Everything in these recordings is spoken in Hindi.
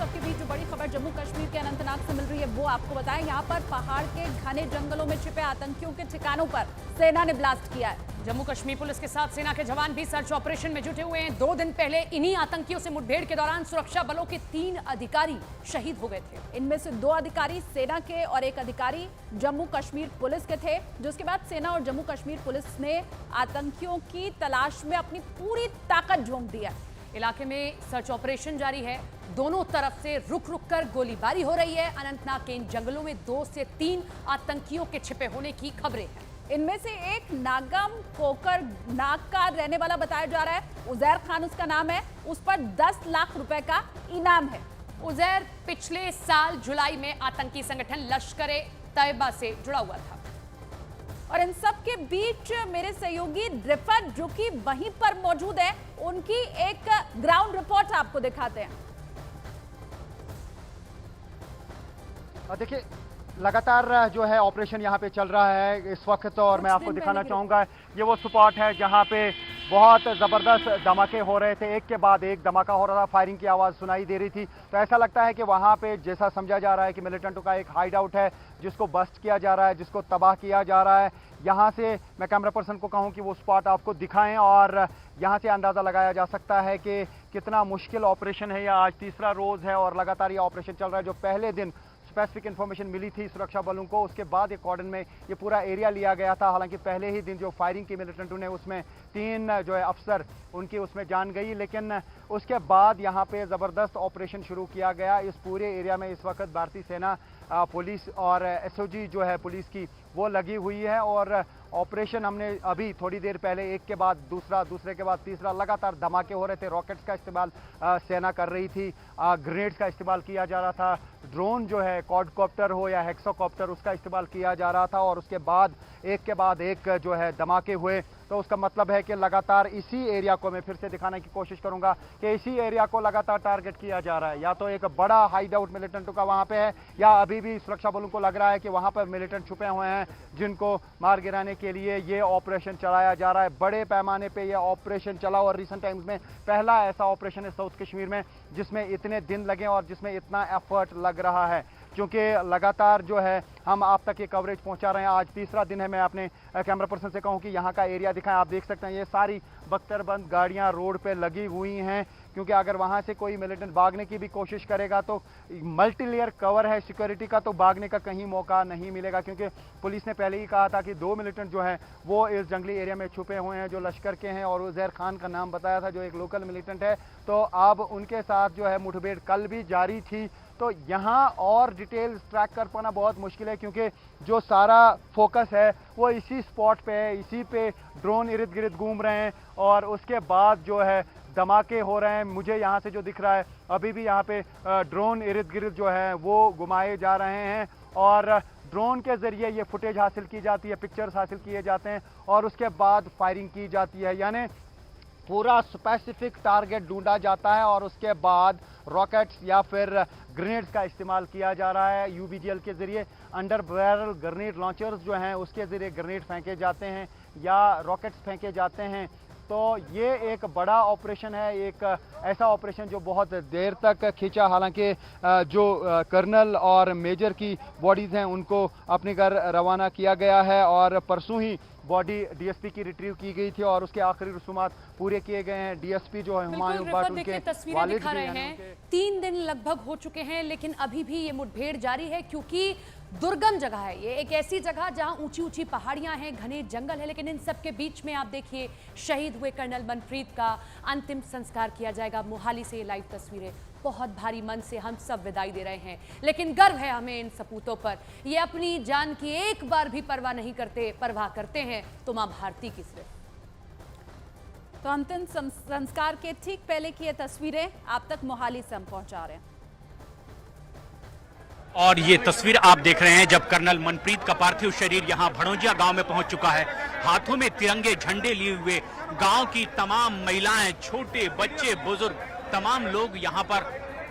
सबके बीच जो बड़ी खबर जम्मू कश्मीर के अनंतनाग से मिल रही है वो आपको बताएं। यहाँ पर पहाड़ के घने जंगलों में छिपे आतंकियों के ठिकानों पर सेना ने ब्लास्ट किया है। जम्मू कश्मीर पुलिस के साथ सेना के जवान भी सर्च ऑपरेशन में जुटे हुए हैं। 2 दिन पहले इन्हीं आतंकियों से मुठभेड़ के दौरान सुरक्षा बलों के 3 अधिकारी शहीद हो गए थे। इनमें से 2 अधिकारी सेना के और 1 अधिकारी जम्मू कश्मीर पुलिस के थे, जिसके बाद सेना और जम्मू कश्मीर पुलिस ने आतंकियों की तलाश में अपनी पूरी ताकत झोंक दी है। इलाके में सर्च ऑपरेशन जारी है। दोनों तरफ से रुक रुक कर गोलीबारी हो रही है। अनंतनाग के इन जंगलों में 2 से 3 आतंकियों के छिपे होने की खबरें हैं। इनमें से एक नागम कोकर नाग का रहने वाला बताया जा रहा है। उजैर खान उसका नाम है। उस पर 10 लाख रुपए का इनाम है। उजैर पिछले साल जुलाई में आतंकी संगठन लश्कर-ए तैयबा से जुड़ा हुआ था। और इन सब के बीच मेरे सहयोगी रिफत जो कि वहीं पर मौजूद है, उनकी एक ग्राउंड रिपोर्ट आपको दिखाते हैं। देखिए, लगातार जो है ऑपरेशन यहाँ पे चल रहा है इस वक्त, और मैं आपको दिखाना चाहूँगा ये वो स्पॉट है जहाँ पे बहुत ज़बरदस्त धमाके हो रहे थे। एक के बाद एक धमाका हो रहा था, फायरिंग की आवाज़ सुनाई दे रही थी। तो ऐसा लगता है कि वहाँ पे जैसा समझा जा रहा है कि मिलिटेंटों का एक हाइड आउट है जिसको बस्ट किया जा रहा है, जिसको तबाह किया जा रहा है। यहाँ से मैं कैमरा पर्सन को कहूँ कि वो स्पॉट आपको दिखाएं, और यहाँ से अंदाज़ा लगाया जा सकता है कि कितना मुश्किल ऑपरेशन है। यह आज तीसरा रोज़ है और लगातार ये ऑपरेशन चल रहा है। जो पहले दिन स्पेसिफिक इन्फॉर्मेशन मिली थी सुरक्षा बलों को, उसके बाद एक कॉर्डन में ये पूरा एरिया लिया गया था। हालांकि पहले ही दिन जो फायरिंग की मिलिटेंटों ने, उसमें 3 जो है अफसर उनकी उसमें जान गई, लेकिन उसके बाद यहाँ पे ज़बरदस्त ऑपरेशन शुरू किया गया। इस पूरे एरिया में इस वक्त भारतीय सेना, पुलिस और एसओजी जो है पुलिस की, वो लगी हुई है। और ऑपरेशन हमने अभी थोड़ी देर पहले एक के बाद दूसरा, दूसरे के बाद तीसरा, लगातार धमाके हो रहे थे। रॉकेट्स का इस्तेमाल सेना कर रही थी, ग्रेनेड्स का इस्तेमाल किया जा रहा था, ड्रोन जो है क्वाडकॉप्टर हो या हेक्सोकॉप्टर उसका इस्तेमाल किया जा रहा था। और उसके बाद एक जो है धमाके हुए। तो उसका मतलब है कि लगातार इसी एरिया को, मैं फिर से दिखाने की कोशिश करूंगा कि इसी एरिया को लगातार टारगेट किया जा रहा है। या तो एक बड़ा हाइड आउट मिलिटेंटों का वहां पे है, या अभी भी सुरक्षा बलों को लग रहा है कि वहां पर मिलिटेंट छुपे हुए हैं जिनको मार गिराने के लिए ये ऑपरेशन चलाया जा रहा है। बड़े पैमाने पे ये ऑपरेशन चला और रिसेंट टाइम्स में पहला ऐसा ऑपरेशन है साउथ कश्मीर में जिसमें इतने दिन लगे और जिसमें इतना एफर्ट लग रहा है। क्योंकि लगातार जो है हम आप तक ये कवरेज पहुंचा रहे हैं। आज तीसरा दिन है। मैं अपने कैमरा पर्सन से कहूं कि यहाँ का एरिया दिखाएं। आप देख सकते हैं ये सारी बख्तरबंद गाड़ियां रोड पे लगी हुई हैं, क्योंकि अगर वहां से कोई मिलिटेंट भागने की भी कोशिश करेगा तो मल्टी लेयर कवर है सिक्योरिटी का, तो भागने का कहीं मौका नहीं मिलेगा। क्योंकि पुलिस ने पहले ही कहा था कि 2 मिलिटेंट जो हैं वो इस जंगली एरिया में छुपे हुए हैं जो लश्कर के हैं, और उजैर खान का नाम बताया था जो एक लोकल मिलिटेंट है। तो अब उनके साथ जो है मुठभेड़ कल भी जारी थी। तो यहाँ और डिटेल्स ट्रैक कर पाना बहुत मुश्किल है, क्योंकि जो सारा फोकस है वो इसी स्पॉट पे है। इसी पे ड्रोन इर्द गिर्द घूम रहे हैं और उसके बाद जो है धमाके हो रहे हैं। मुझे यहाँ से जो दिख रहा है अभी भी यहाँ पे ड्रोन इर्द गिर्द जो है वो घुमाए जा रहे हैं, और ड्रोन के ज़रिए ये फुटेज हासिल की जाती है, पिक्चर्स हासिल किए जाते हैं, और उसके बाद फायरिंग की जाती है। यानी पूरा स्पेसिफिक टारगेट ढूंढा जाता है और उसके बाद रॉकेट्स या फिर ग्रेनेड्स का इस्तेमाल किया जा रहा है। यूबीजीएल के ज़रिए अंडर बैरल ग्रेनेड लॉन्चर्स जो हैं उसके ज़रिए ग्रेनेड फेंके जाते हैं या रॉकेट्स फेंके जाते हैं। तो ये एक बड़ा ऑपरेशन है, एक ऐसा ऑपरेशन जो बहुत देर तक खींचा। हालांकि जो कर्नल और मेजर की बॉडीज़ हैं उनको अपने घर रवाना किया गया है, और परसों ही बॉडी डीएसपी की रिट्रीव की गई थी और उसके आखिरी रसूमात पूरे किए गए हैं। डीएसपी जो है हुमायूं भट्ट, उनके तस्वीरें दिखा रहे हैं। 3 दिन लगभग हो चुके हैं, लेकिन अभी भी ये मुठभेड़ जारी है, क्योंकि दुर्गम जगह है। ये एक ऐसी जगह जहां ऊंची ऊंची पहाड़ियां हैं, घने जंगल है, लेकिन इन सब के बीच में आप देखिए शहीद हुए कर्नल मनप्रीत का अंतिम संस्कार किया जाएगा। मोहाली से ये लाइव तस्वीरें। बहुत भारी मन से हम सब विदाई दे रहे हैं, लेकिन गर्व है हमें इन सपूतों पर। ये अपनी जान की एक बार भी परवाह नहीं करते, परवाह करते हैं तो मां भारती की सिर्फ। तो अंतिम संस्कार के ठीक पहले की ये तस्वीरें आप तक मोहाली से हम पहुंचा रहे हैं। और ये तस्वीर आप देख रहे हैं जब कर्नल मनप्रीत का पार्थिव शरीर यहाँ भड़ोजिया गांव में पहुंच चुका है। हाथों में तिरंगे झंडे लिए हुए गांव की तमाम महिलाएं, छोटे बच्चे, बुजुर्ग, तमाम लोग यहाँ पर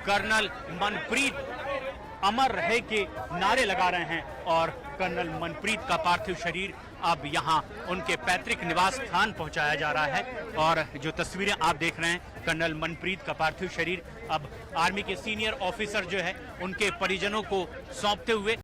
कर्नल मनप्रीत अमर रहे के नारे लगा रहे हैं। और कर्नल मनप्रीत का पार्थिव शरीर अब यहाँ उनके पैतृक निवास स्थान पहुंचाया जा रहा है। और जो तस्वीरें आप देख रहे हैं, कर्नल मनप्रीत का पार्थिव शरीर अब आर्मी के सीनियर ऑफिसर जो है उनके परिजनों को सौंपते हुए